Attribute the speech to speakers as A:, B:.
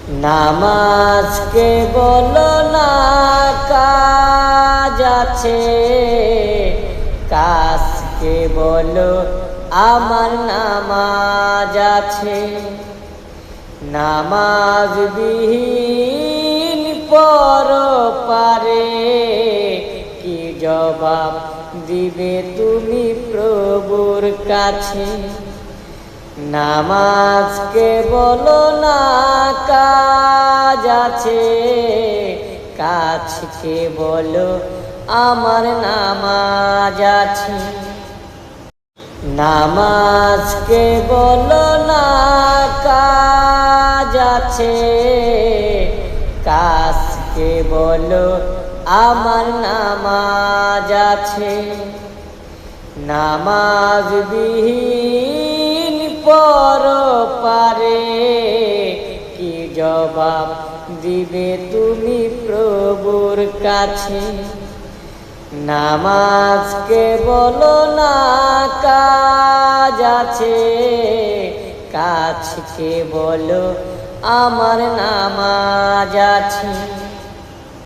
A: নামাজকে বলো না কাজ আছে, কাজকে বলো আমার নামাজ আছে। নামাজ বিহীন পরপারে কি জবাব দিবে তুমি প্রভুর কাছে। নামাজকে বলো না কাজ আছে, কাজকে বলো আমার নামাজ আছে। নামাজকে বলো না কাজ আছে, কাজকে বলো আমার নামাজ আছে। নামাজ বিহীন পরপারে কি জবাব দিবে তুমি প্রভুর কাছে। নামাজকে বলো না কাজ আছে, কাজকে বলো আমার নামাজ আছে।